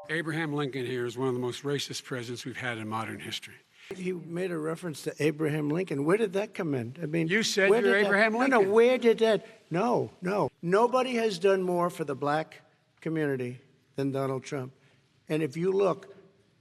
Abraham Lincoln here is one of the most racist presidents we've had in modern history. You made a reference to Abraham Lincoln. Where did that come in? I mean, You said you're Abraham Lincoln. No, where did that? No. Nobody has done more for the black community than Donald Trump. And if you look,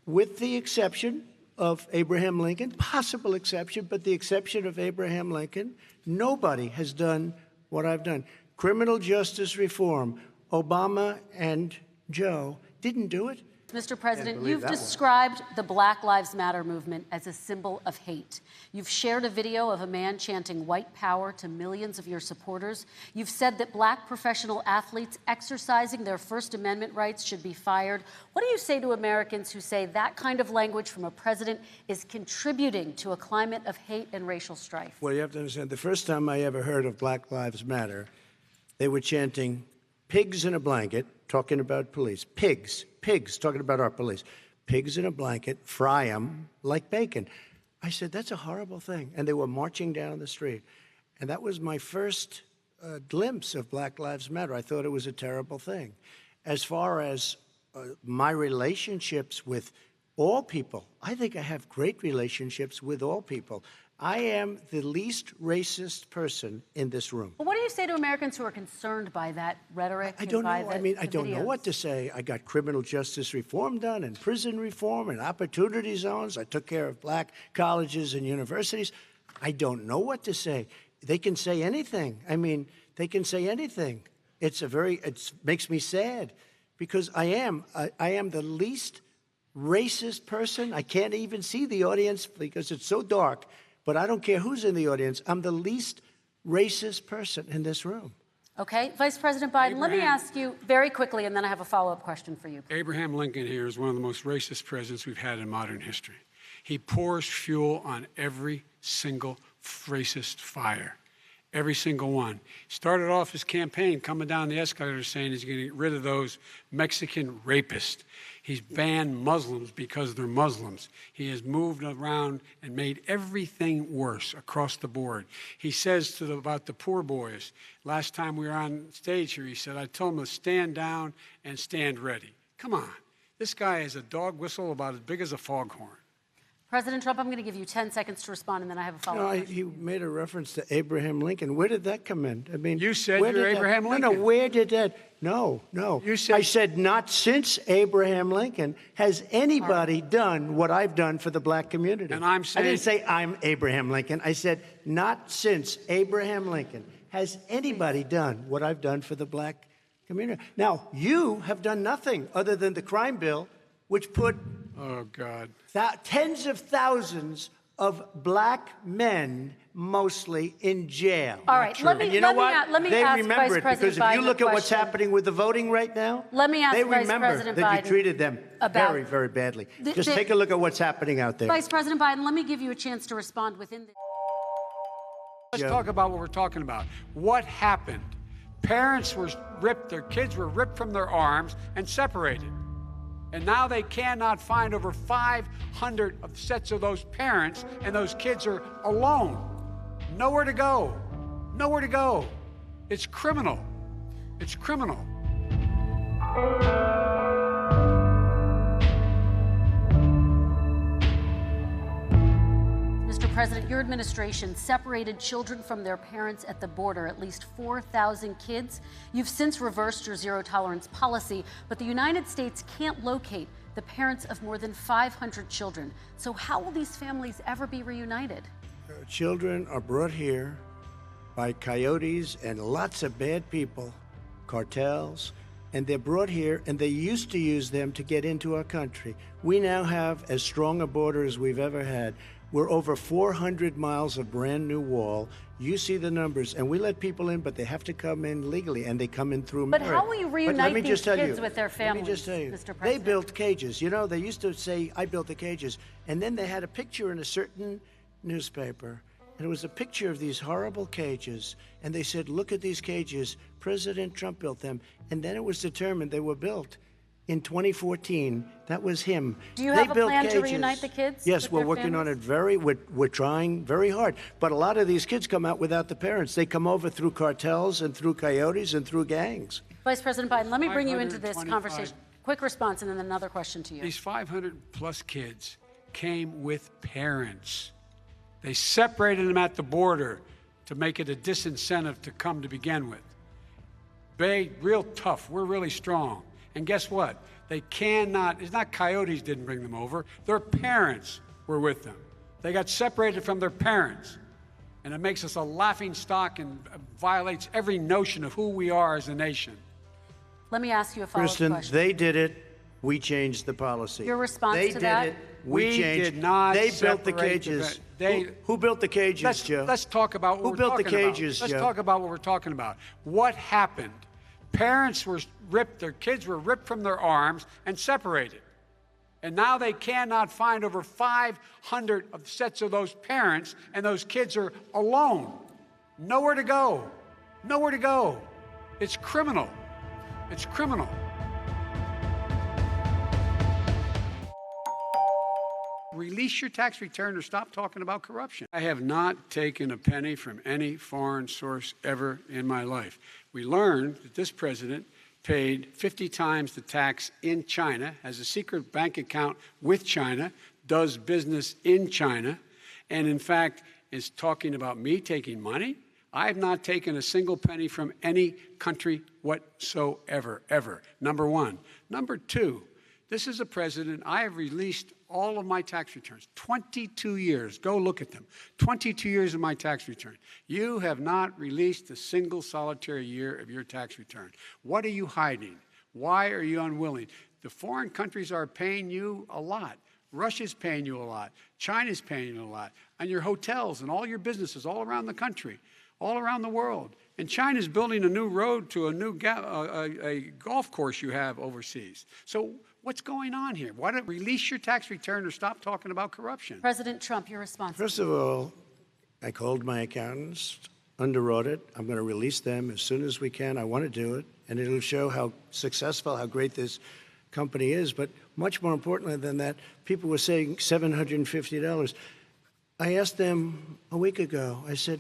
with the exception of Abraham Lincoln, possible exception, but the exception of Abraham Lincoln, nobody has done what I've done. Criminal justice reform, Obama and Joe didn't do it. Mr. President, you've described the Black Lives Matter movement as a symbol of hate. You've shared a video of a man chanting white power to millions of your supporters. You've said that black professional athletes exercising their First Amendment rights should be fired. What do you say to Americans who say that kind of language from a president is contributing to a climate of hate and racial strife? Well, you have to understand, the first time I ever heard of Black Lives Matter, they were chanting pigs in a blanket, talking about police. Pigs, talking about our police. Pigs in a blanket, fry them like bacon. I said, that's a horrible thing. And they were marching down the street. And that was my first glimpse of Black Lives Matter. I thought it was a terrible thing. As far as my relationships with all people, I think I have great relationships with all people. I am the least racist person in this room. Well, what do you say to Americans who are concerned by that rhetoric? I don't know. I don't know what to say. I got criminal justice reform done and prison reform and opportunity zones. I took care of black colleges and universities. I don't know what to say. They can say anything. I mean, they can say anything. It makes me sad because I am the least racist person. I can't even see the audience because it's so dark. But I don't care who's in the audience. I'm the least racist person in this room. Okay. Vice President Biden, let me ask you very quickly, and then I have a follow-up question for you. Abraham Lincoln here is one of the most racist presidents we've had in modern history. He pours fuel on every single racist fire. Every single one. Started off his campaign coming down the escalator saying he's going to get rid of those Mexican rapists. He's banned Muslims because they're Muslims. He has moved around and made everything worse across the board. He says about the poor boys, last time we were on stage here, he said, I told them to stand down and stand ready. Come on. This guy is a dog whistle about as big as a foghorn. President Trump, I'm going to give you 10 seconds to respond, and then I have a follow-up. You made a reference to Abraham Lincoln. Where did that come in? I mean, you said you're Abraham Lincoln. No, where did that? No. You said, I said not since Abraham Lincoln has anybody done what I've done for the black community. And I'm saying, I didn't say I'm Abraham Lincoln. I said not since Abraham Lincoln has anybody done what I've done for the black community. Now, you have done nothing other than the crime bill, which put oh, God. Tens of thousands of black men, mostly, in jail. All right, let me ask Vice President because if you look at what's happening with the voting right now, let me ask they Vice remember President that Biden you treated them very, very badly. Just take a look at what's happening out there. Vice President Biden, let me give you a chance to respond within the... Let's talk about what we're talking about. What happened? Parents were ripped, their kids were ripped from their arms and separated. And now they cannot find over 500 sets of those parents, and those kids are alone. Nowhere to go. Nowhere to go. It's criminal. It's criminal. Mr. President, your administration separated children from their parents at the border, at least 4,000 kids. You've since reversed your zero-tolerance policy, but the United States can't locate the parents of more than 500 children. So how will these families ever be reunited? Children are brought here by coyotes and lots of bad people, cartels, and they're brought here, and they used to use them to get into our country. We now have as strong a border as we've ever had. We're over 400 miles of brand new wall. You see the numbers, and we let people in, but they have to come in legally, and they come in through merit. But how will you reunite these kids with their families, Let me just tell you, Mr. President? they built cages. You know, they used to say, I built the cages, and then they had a picture in a certain newspaper, and it was a picture of these horrible cages, and they said, look at these cages. President Trump built them, and then it was determined they were built in 2014. That was him. Do you have a plan to reunite the kids? Yes, we're working on it we're trying very hard. But a lot of these kids come out without the parents. They come over through cartels and through coyotes and through gangs. Vice President Biden, let me bring you into this conversation. Quick response, and then another question to you. These 500-plus kids came with parents. They separated them at the border to make it a disincentive to come to begin with. Real tough. We're really strong. And guess what? They cannot, it's not coyotes didn't bring them over. Their parents were with them. They got separated from their parents. And it makes us a laughing stock and violates every notion of who we are as a nation. Let me ask you a follow-up Kristen, question. they did it. We changed the policy. Your response they to that? They did it. We changed. Did not They built the separate cages. They, who built the cages, Joe? Let's talk about what Who we're built the talking about. cages, Let's Joe? talk about what we're talking about. What happened? Parents were ripped, their kids were ripped from their arms and separated. And now they cannot find over 500 sets of those parents, and those kids are alone. Nowhere to go. Nowhere to go. It's criminal. It's criminal. Release your tax return or stop talking about corruption. I have not taken a penny from any foreign source ever in my life. We learned that this president paid 50 times the tax in China, has a secret bank account with China, does business in China, and in fact is talking about me taking money. I have not taken a single penny from any country whatsoever, ever. Number one. Number two, this is a president, I have released all of my tax returns, 22 years. Go look at them. 22 years of my tax return. You have not released a single solitary year of your tax return. What are you hiding? Why are you unwilling? The foreign countries are paying you a lot. Russia's paying you a lot. China's paying you a lot. And your hotels and all your businesses all around the country, all around the world. And China's building a new road to a new a golf course you have overseas. So what's going on here? Why don't release your tax return or stop talking about corruption? President Trump, your response. First of all, I called my accountants under audit. I'm going to release them as soon as we can. I want to do it, and it'll show how successful, how great this company is. But much more importantly than that, people were saying $750. I asked them a week ago, I said,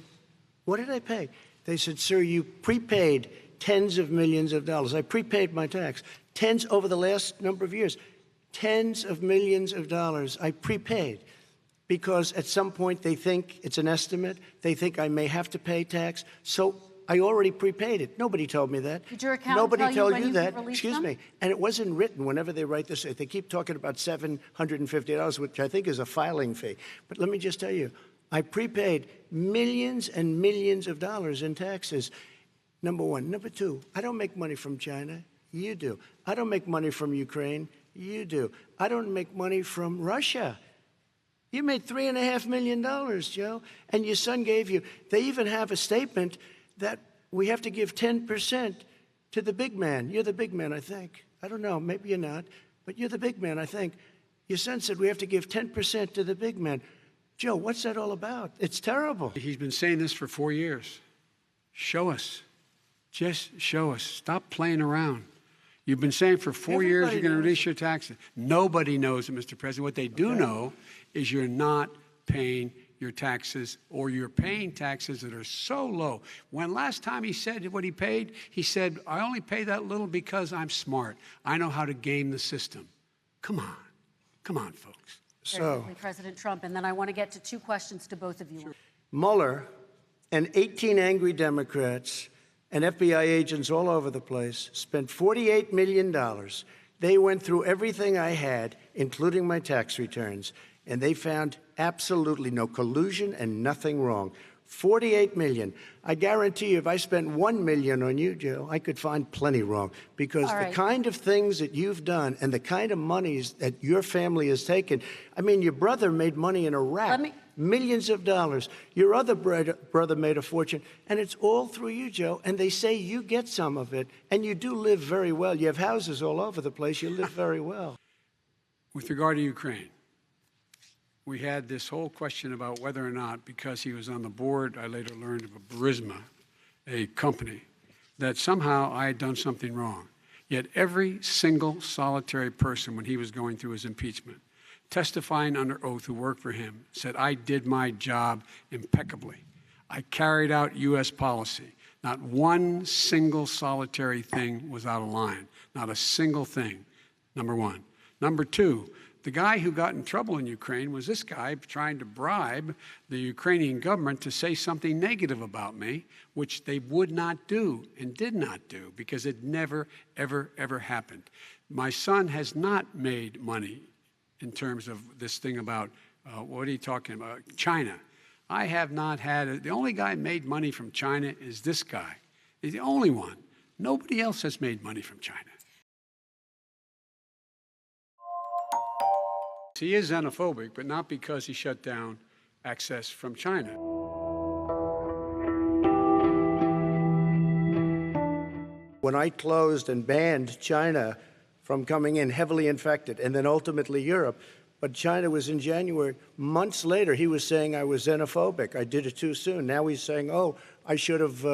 what did I pay? They said, sir, you prepaid tens of millions of dollars. I prepaid my tax. Tens over the last number of years. Tens of millions of dollars I prepaid because at some point they think it's an estimate. They think I may have to pay tax. So I already prepaid it. Nobody told me that. Did your accountant Nobody tell told you you when that. you released Excuse them? me. And it wasn't written whenever they write this. They keep talking about $750, which I think is a filing fee. But let me just tell you, I prepaid millions and millions of dollars in taxes. Number one. Number two, I don't make money from China. You do. I don't make money from Ukraine. You do. I don't make money from Russia. You made $3.5 million, Joe, and your son gave you. They even have a statement that we have to give 10% to the big man. You're the big man, I think. I don't know. Maybe you're not, but you're the big man, I think. Your son said we have to give 10% to the big man. Joe, what's that all about? It's terrible. He's been saying this for 4 years. Show us. Just show us. Stop playing around. You've been saying for 4 years you're going to release your taxes. Nobody knows it, Mr. President. What they do know is you're not paying your taxes, or you're paying taxes that are so low. When last time he said what he paid, he said, I only pay that little because I'm smart. I know how to game the system. Come on. Come on, folks. Very quickly, President Trump, and then I want to get to two questions to both of you. Sure. Mueller and 18 angry Democrats and FBI agents all over the place spent $48 million. They went through everything I had, including my tax returns, and they found absolutely no collusion and nothing wrong. $48 million. I guarantee you, if I spent $1 million on you, Joe, I could find plenty wrong. Because the kind of things that you've done and the kind of monies that your family has taken, I mean, your brother made money in Iraq. Millions of dollars. Your other brother made a fortune, and it's all through you, Joe. And they say you get some of it, and you do live very well. You have houses all over the place. You live very well. With regard to Ukraine, we had this whole question about whether or not, because he was on the board, I later learned of a Burisma, a company, that somehow I had done something wrong. Yet every single solitary person, when he was going through his impeachment, testifying under oath who worked for him, said, I did my job impeccably. I carried out U.S. policy. Not one single solitary thing was out of line. Not a single thing. number one. Number two, the guy who got in trouble in Ukraine was this guy trying to bribe the Ukrainian government to say something negative about me, which they would not do and did not do because it never, ever, ever happened. My son has not made money in terms of this thing about, what are you talking about, China. I have not had, the only guy made money from China is this guy. He's the only one. Nobody else has made money from China. He is xenophobic, but not because he shut down access from China. When I closed and banned China from coming in heavily infected, and then ultimately Europe, but China was in January. Months later, he was saying I was xenophobic. I did it too soon. Now he's saying, oh, I should have,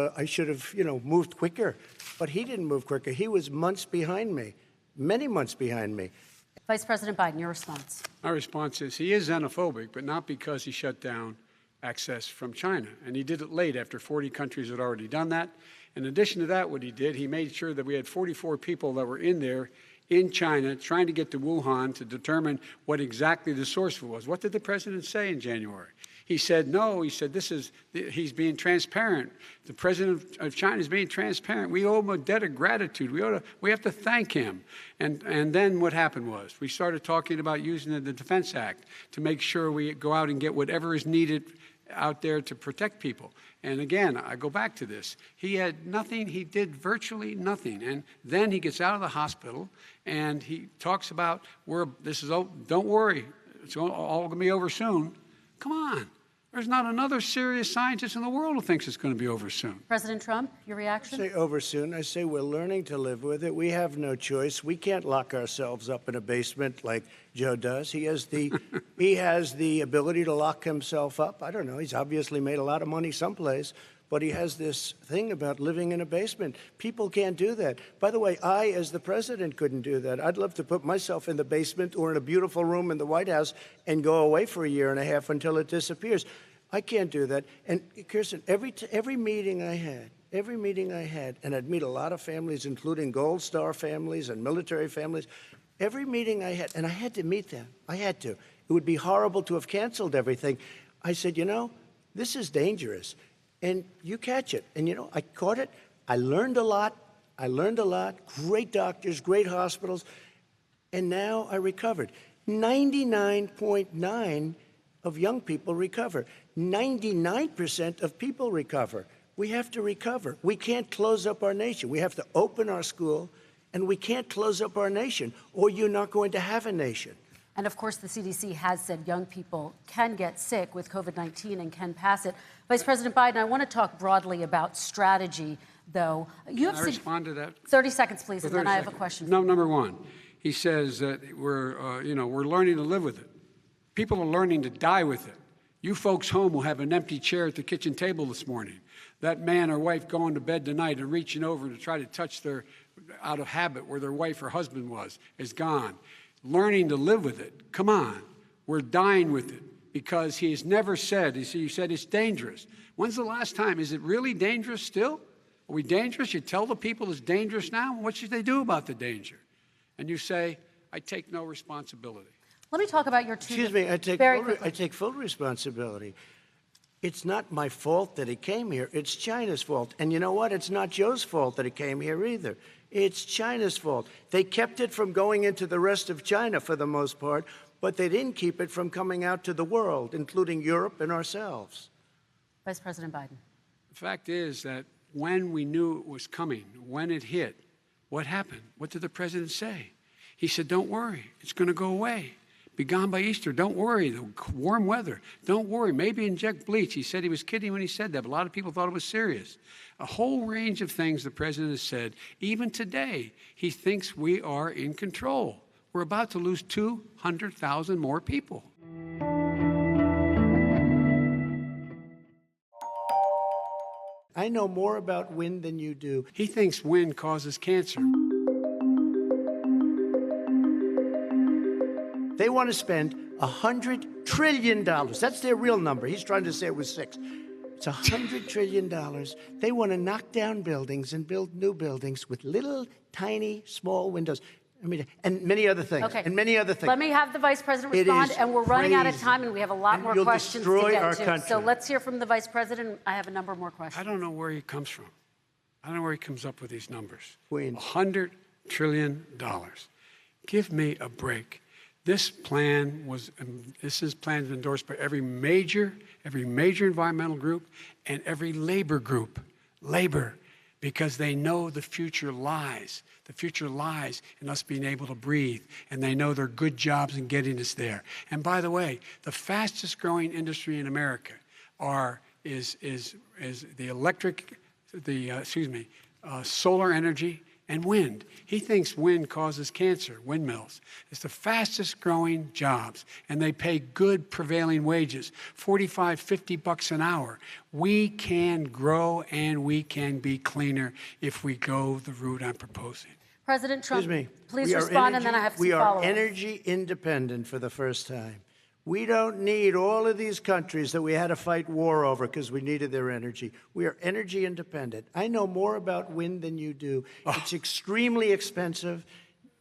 moved quicker. But he didn't move quicker. He was months behind me, many months behind me. Vice President Biden, your response. My response is he is xenophobic, but not because he shut down access from China. And he did it late after 40 countries had already done that. In addition to that, what he did, he made sure that we had 44 people that were in there in China trying to get to Wuhan to determine what exactly the source was. What did the president say in January? He said, no, he said, he's being transparent. The president of China is being transparent. We owe him a debt of gratitude. We have to thank him. And then what happened was we started talking about using the Defense Act to make sure we go out and get whatever is needed out there to protect people. And again, I go back to this. He had nothing. He did virtually nothing. And then he gets out of the hospital and he talks about, don't worry, it's all going to be over soon. Come on. There's not another serious scientist in the world who thinks it's going to be over soon. President Trump, your reaction? I say over soon. I say we're learning to live with it. We have no choice. We can't lock ourselves up in a basement like Joe does. He has the ability to lock himself up. I don't know. He's obviously made a lot of money someplace, but he has this thing about living in a basement. People can't do that. By the way, I, as the president, couldn't do that. I'd love to put myself in the basement or in a beautiful room in the White House and go away for a year and a half until it disappears. I can't do that. And Kirsten, every meeting I had, and I'd meet a lot of families, including Gold Star families and military families, every meeting I had, and I had to meet them. I had to. It would be horrible to have canceled everything. I said, this is dangerous. And you catch it. And, I caught it. I learned a lot. Great doctors, great hospitals. And now I recovered. 99.9 of young people recover. 99% of people recover. We have to recover. We can't close up our nation. We have to open our school, and we can't close up our nation, or you're not going to have a nation. And of course, the CDC has said young people can get sick with COVID-19 and can pass it. Vice President Biden, I want to talk broadly about strategy, though. Can I respond to that? 30 seconds, please, and then I have a question. No, number one, he says that we're learning to live with it. People are learning to die with it. You folks home will have an empty chair at the kitchen table this morning. That man or wife going to bed tonight and reaching over to try to touch out of habit where their wife or husband was, is gone. Learning to live with it. Come on. We're dying with it because he has never said, you said it's dangerous. When's the last time? Is it really dangerous still? Are we dangerous? You tell the people it's dangerous now? What should they do about the danger? And you say, I take no responsibility. Let me talk about your two. Excuse me, I take full responsibility. It's not my fault that he came here. It's China's fault. And you know what? It's not Joe's fault that he came here either. It's China's fault. They kept it from going into the rest of China for the most part, but they didn't keep it from coming out to the world, including Europe and ourselves. Vice President Biden. The fact is that when we knew it was coming, when it hit, what happened? What did the president say? He said, don't worry, it's going to go away. Be gone by Easter. Don't worry. The warm weather. Don't worry. Maybe inject bleach. He said he was kidding when he said that, but a lot of people thought it was serious. A whole range of things the president has said. Even today, he thinks we are in control. We're about to lose 200,000 more people. I know more about wind than you do. He thinks wind causes cancer. They want to spend $100 trillion. That's their real number. He's trying to say it was 6. It's $100 trillion. They want to knock down buildings and build new buildings with little, tiny, small windows. I mean, and many other things. Okay. And many other things. Let me have the Vice President It respond, is and we're running out of crazy. time, and we have a lot And more you'll questions to destroy get our to. country. So let's hear from the Vice President. I have a number more questions. I don't know where he comes from. I don't know where he comes up with these numbers. Queens. $100 trillion. Give me a break. This plan was endorsed by every major environmental group and every labor group. Labor, because they know the future lies. The future lies in us being able to breathe, and they know there are good jobs in getting us there. And by the way, the fastest growing industry in America is solar energy and wind. He thinks wind causes cancer, windmills. It's the fastest growing jobs, and they pay good prevailing wages, $45, $50 an hour. We can grow and we can be cleaner if we go the route I'm proposing. President Trump, Excuse me. please We are respond, and then I have some We are follow-up. energy independent for the first time. We don't need all of these countries that we had to fight war over because we needed their energy. We are energy independent. I know more about wind than you do. It's extremely expensive,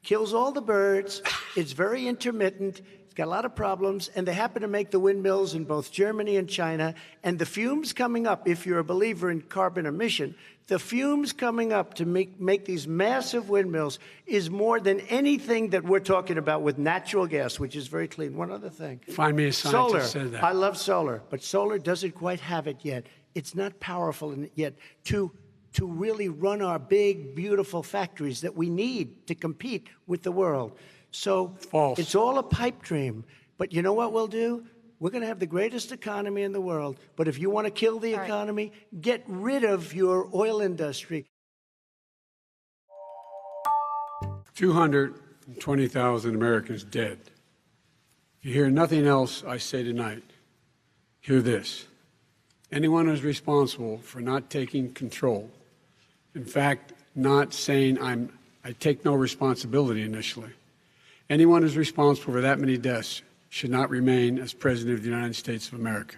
kills all the birds. It's very intermittent. It's got a lot of problems, and they happen to make the windmills in both Germany and China. And the fumes coming up, if you're a believer in carbon emission, the fumes coming up to make these massive windmills is more than anything that we're talking about with natural gas, which is very clean. One other thing. Find me a scientist Solar. who said that. I love solar, but solar doesn't quite have it yet. It's not powerful yet to really run our big, beautiful factories that we need to compete with the world. So False. It's all a pipe dream. But you know what we'll do? We're going to have the greatest economy in the world. But if you want to kill the economy, get rid of your oil industry. 220,000 Americans dead. If you hear nothing else I say tonight, hear this. Anyone who's responsible for not taking control, in fact, not saying I take no responsibility initially, anyone who's responsible for that many deaths should not remain as President of the United States of America.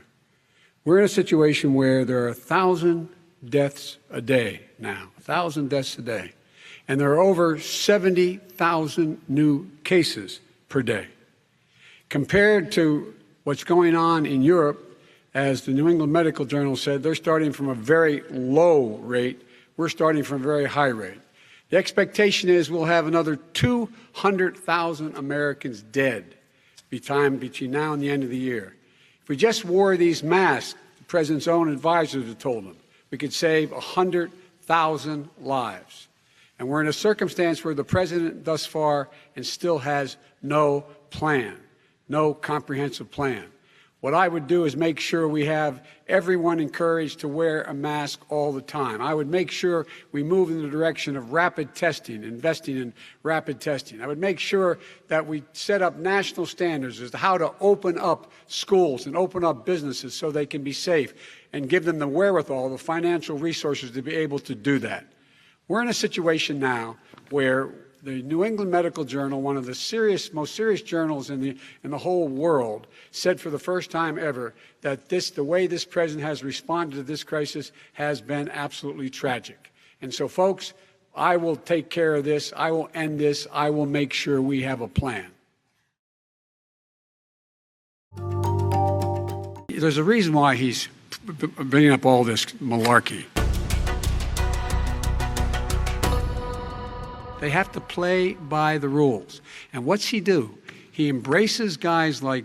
We're in a situation where there are 1,000 deaths a day now, 1,000 deaths a day, and there are over 70,000 new cases per day. Compared to what's going on in Europe, as the New England Medical Journal said, they're starting from a very low rate. We're starting from a very high rate. The expectation is we'll have another 200,000 Americans dead between now and the end of the year. If we just wore these masks, the president's own advisors have told him, we could save 100,000 lives. And we're in a circumstance where the president thus far and still has no plan, no comprehensive plan. What I would do is make sure we have everyone encouraged to wear a mask all the time. I would make sure we move in the direction of rapid testing, investing in rapid testing. I would make sure that we set up national standards as to how to open up schools and open up businesses so they can be safe and give them the wherewithal, the financial resources to be able to do that. We're in a situation now where the New England Medical Journal, one of the most serious journals in the whole world, said for the first time ever that the way this president has responded to this crisis has been absolutely tragic. And so, folks, I will take care of this. I will end this. I will make sure we have a plan. There's a reason why he's bringing up all this malarkey. They have to play by the rules. And what's he do? He embraces guys like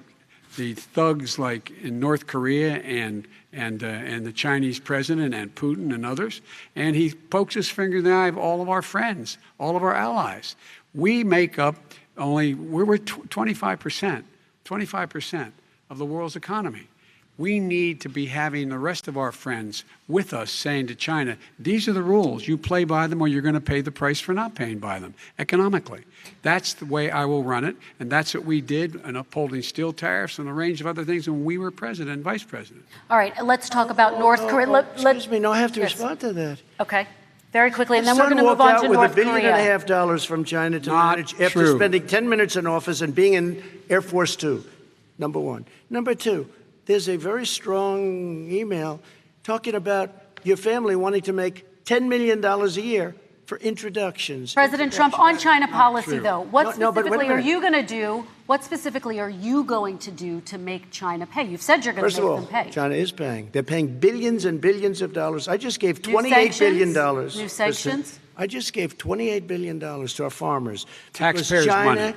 the thugs like in North Korea and the Chinese president and Putin and others, and he pokes his finger in the eye of all of our friends, all of our allies. We make up we're 25% of the world's economy. We need to be having the rest of our friends with us saying to China, these are the rules. You play by them or you're going to pay the price for not paying by them economically. That's the way I will run it, and that's what we did in upholding steel tariffs and a range of other things when we were president and vice president. All right, let's talk about North Korea. Excuse me, no, I have to respond to that. Okay, very quickly, and then we're Son going to move on to North with $1.5 Korea. billion from China to Not manage after true. spending 10 minutes in office and being in Air Force Two, number one. Number two, there's a very strong email talking about your family wanting to make $10 million a year for introductions. President Trump, on China policy, though, what No, but wait a specifically are minute. you going to do? What specifically are you going to do to make China pay? You've said you're going to make them pay. China is paying. They're paying billions and billions of dollars. I just gave New $28 billion. sanctions? New sanctions? Listen, I just gave $28 billion to our farmers. Taxpayers' money.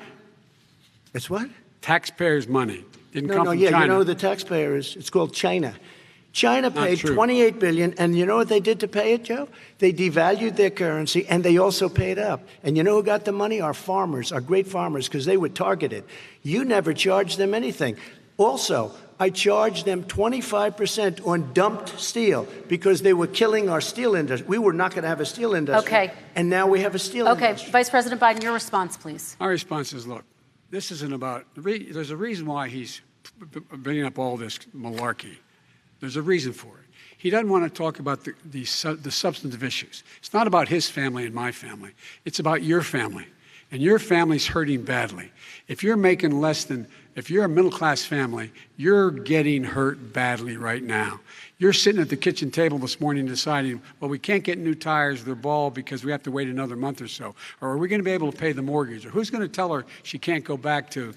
It's what? Taxpayers' money. Didn't come from You China. know who the taxpayer is? It's called China. China paid true. $28 billion, and you know what they did to pay it, Joe? They devalued their currency, and they also paid up. And you know who got the money? Our farmers, our great farmers, because they were targeted. You never charged them anything. Also, I charged them 25% on dumped steel because they were killing our steel industry. We were not going to have a steel industry. Okay. And now we have a steel industry. Vice President Biden, your response, please. My response is, look, this isn't about, there's a reason why he's bringing up all this malarkey. There's a reason for it. He doesn't want to talk about the substantive issues. It's not about his family and my family. It's about your family. And your family's hurting badly. If you're making less than, if you're a middle-class family, you're getting hurt badly right now. You're sitting at the kitchen table this morning deciding, well, we can't get new tires, they're bald because we have to wait another month or so. Or are we going to be able to pay the mortgage? Or who's going to tell her she can't go back to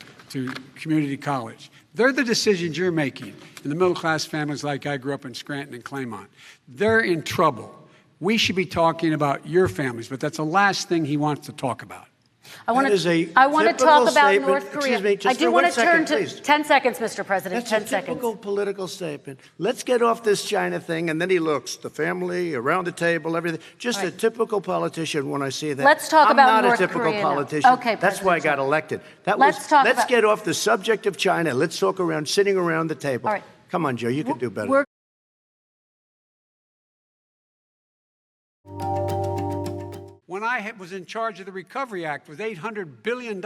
community college? They're the decisions you're making in the middle-class families like I grew up in Scranton and Claymont. They're in trouble. We should be talking about your families, but that's the last thing he wants to talk about. I want to talk about North Korea. Excuse me, just I do for want 1 to turn second, to please. 10 seconds, Mr. President. That's 10 a seconds. typical political statement. Let's get off this China thing, and then he looks, the family, around the table, everything. Just a typical politician when I see that. Let's talk about North I'm not a typical Korea now. politician. Okay, That's why I got President Trump. elected. Let's get off the subject of China. Let's talk around, sitting around the table. All right. Come on, Joe, you can do better. When I was in charge of the Recovery Act with $800 billion,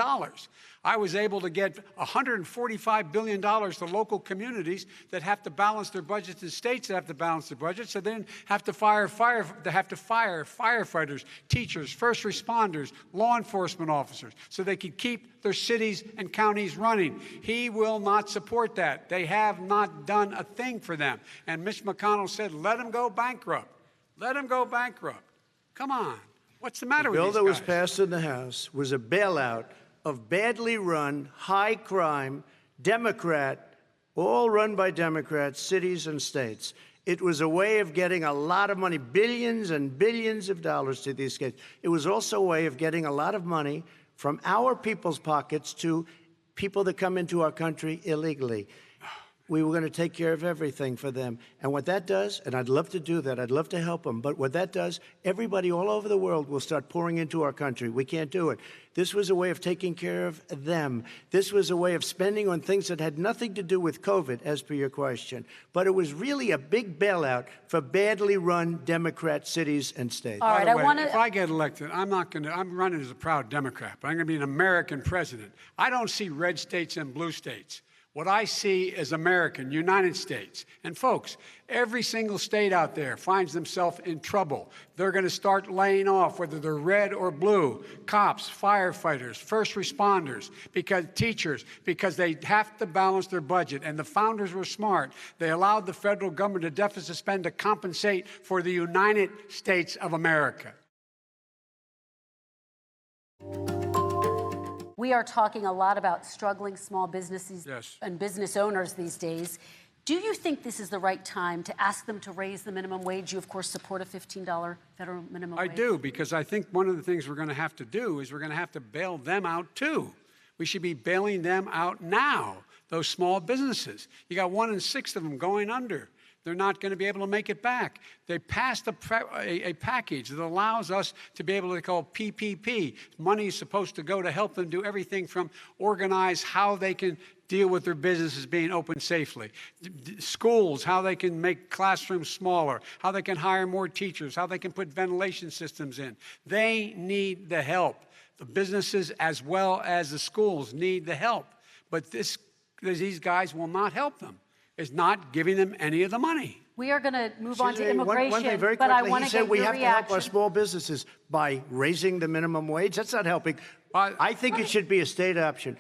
I was able to get $145 billion to local communities that have to balance their budgets and states that have to balance their budgets, so they didn't have to fire firefighters, teachers, first responders, law enforcement officers, so they could keep their cities and counties running. He will not support that. They have not done a thing for them. And Mitch McConnell said, let them go bankrupt. Let them go bankrupt. Come on. What's the matter with these guys? The bill that was passed in the House was a bailout of badly run, high-crime, Democrat, all run by Democrats, cities and states. It was a way of getting a lot of money, billions and billions of dollars to these states. It was also a way of getting a lot of money from our people's pockets to people that come into our country illegally. We were going to take care of everything for them. And what that does, and I'd love to do that, I'd love to help them, but what that does, everybody all over the world will start pouring into our country. We can't do it. This was a way of taking care of them. This was a way of spending on things that had nothing to do with COVID, as per your question. But it was really a big bailout for badly run Democrat cities and states. All right, If I get elected, I'm running as a proud Democrat, but I'm going to be an American president. I don't see red states and blue states. What I see is American, United States. And folks, every single state out there finds themselves in trouble. They're going to start laying off, whether they're red or blue, cops, firefighters, first responders, teachers, because they have to balance their budget. And the founders were smart. They allowed the federal government to deficit spend to compensate for the United States of America. We are talking a lot about struggling small businesses and business owners these days. Do you think this is the right time to ask them to raise the minimum wage? You, of course, support a $15 federal minimum wage. I do, because I think one of the things we're going to have to do is we're going to have to bail them out, too. We should be bailing them out now, those small businesses. You got 1 in 6 of them going under. They're not going to be able to make it back. They passed a package that allows us to be able to call PPP. Money is supposed to go to help them do everything from organize how they can deal with their businesses being open safely. Schools, how they can make classrooms smaller, how they can hire more teachers, how they can put ventilation systems in. They need the help. The businesses as well as the schools need the help. But these guys will not help them. Is not giving them any of the money. We are going to move on to immigration, one thing very but I quickly, want he to said get we your have reaction. to help our small businesses by raising the minimum wage. That's not helping. I think it should be a state option.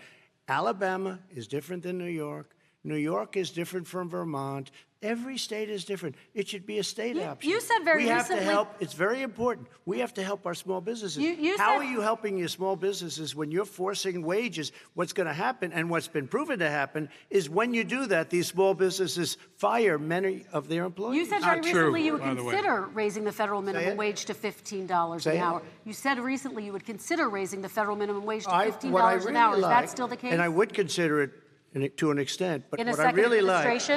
Alabama is different than New York. New York is different from Vermont. Every state is different. It should be a state option. You said very we have recently. to help. It's very important. We have to help our small businesses. How are you helping your small businesses when you're forcing wages? What's going to happen, and what's been proven to happen, is when you do that, these small businesses fire many of their employees. You said very recently you would consider raising the federal minimum wage to $15 an hour. You said recently you would consider raising the federal minimum wage to $15 an hour. Is that still the case? And I would consider it to an extent, but in a what I really like,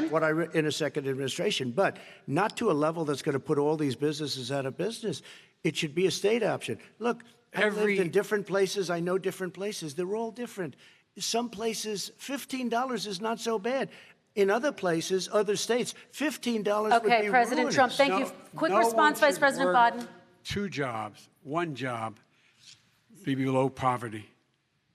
in a second administration, but not to a level that's going to put all these businesses out of business. It should be a state option. Look, I've lived in different places. I know different places. They're all different. Some places, $15 is not so bad. In other places, other states, $15 would be Okay, President ruinous. Trump, thank you. Quick response, Vice President Biden. 2 jobs, 1 job, be below poverty.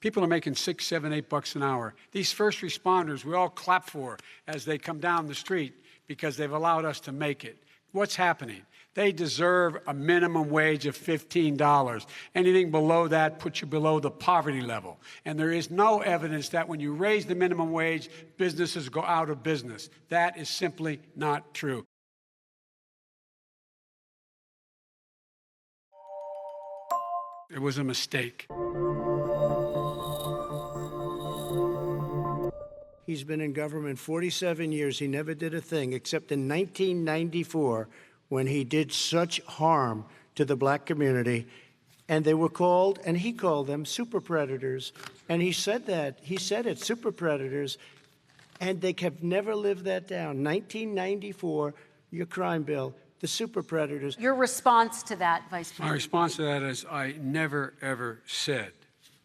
People are making $6, $7, $8 an hour. These first responders, we all clap for as they come down the street because they've allowed us to make it. What's happening? They deserve a minimum wage of $15. Anything below that puts you below the poverty level. And there is no evidence that when you raise the minimum wage, businesses go out of business. That is simply not true. It was a mistake. He's been in government 47 years. He never did a thing except in 1994 when he did such harm to the black community. And they were called, and he called them, super predators. And he said that. He said it, super predators. And they have never lived that down. 1994, your crime bill, the super predators. Your response to that, Vice President? My response to that is I never, ever said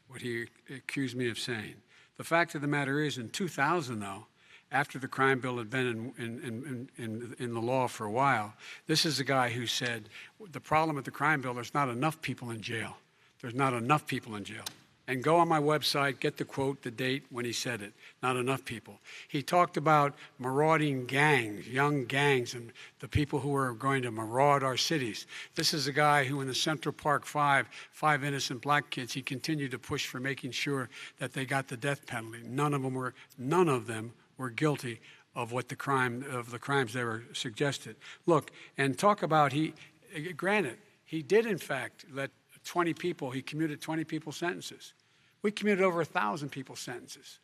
what he accused me of saying. The fact of the matter is, in 2000, though, after the crime bill had been in the law for a while, this is a guy who said, the problem with the crime bill, there's not enough people in jail. There's not enough people in jail. And go on my website, get the quote, the date when he said it. Not enough people. He talked about marauding gangs, young gangs, and the people who are going to maraud our cities. This is a guy who in the Central Park 5 innocent black kids, he continued to push for making sure that they got the death penalty. None of them were guilty of the crimes they were suggested. Look, and talk about granted, he did in fact let 20 people, he commuted 20 people's sentences. We commuted over 1,000 people's sentences.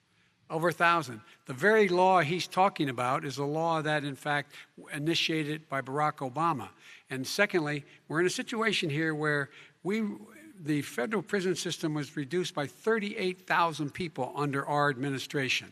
Over 1,000. The very law he's talking about is a law that, in fact, initiated by Barack Obama. And secondly, we're in a situation here where the federal prison system was reduced by 38,000 people under our administration.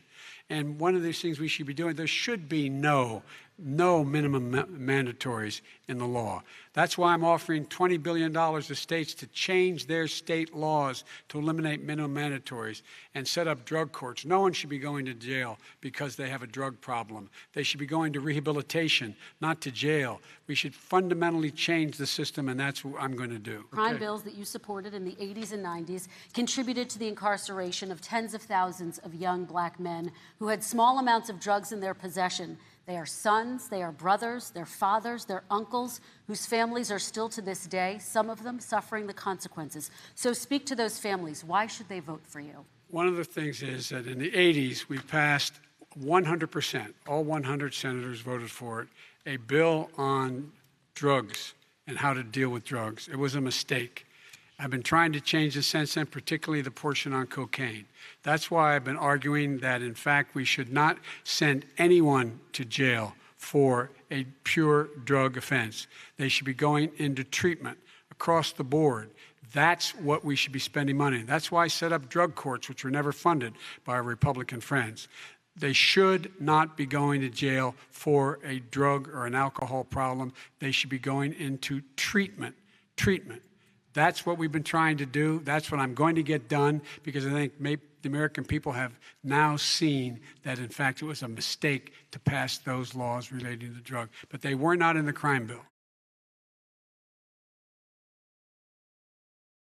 And one of these things we should be doing, there should be no minimum mandatories in the law. That's why I'm offering $20 billion to states to change their state laws to eliminate minimum mandatories and set up drug courts. No one should be going to jail because they have a drug problem. They should be going to rehabilitation, not to jail. We should fundamentally change the system, and that's what I'm going to do. Crime bills that you supported in the 80s and 90s contributed to the incarceration of tens of thousands of young black men who had small amounts of drugs in their possession. They are sons, they are brothers, they're fathers, they're uncles, whose families are still to this day, some of them suffering the consequences. So speak to those families. Why should they vote for you? One of the things is that in the 80s, we passed 100%, all 100 senators voted for it, a bill on drugs and how to deal with drugs. It was a mistake. I've been trying to change the since then, particularly the portion on cocaine. That's why I've been arguing that, in fact, we should not send anyone to jail for a pure drug offense. They should be going into treatment across the board. That's what we should be spending money on. That's why I set up drug courts, which were never funded by our Republican friends. They should not be going to jail for a drug or an alcohol problem. They should be going into treatment. That's what we've been trying to do. That's what I'm going to get done, because I think the American people have now seen that, in fact, it was a mistake to pass those laws relating to drug. But they were not in the crime bill.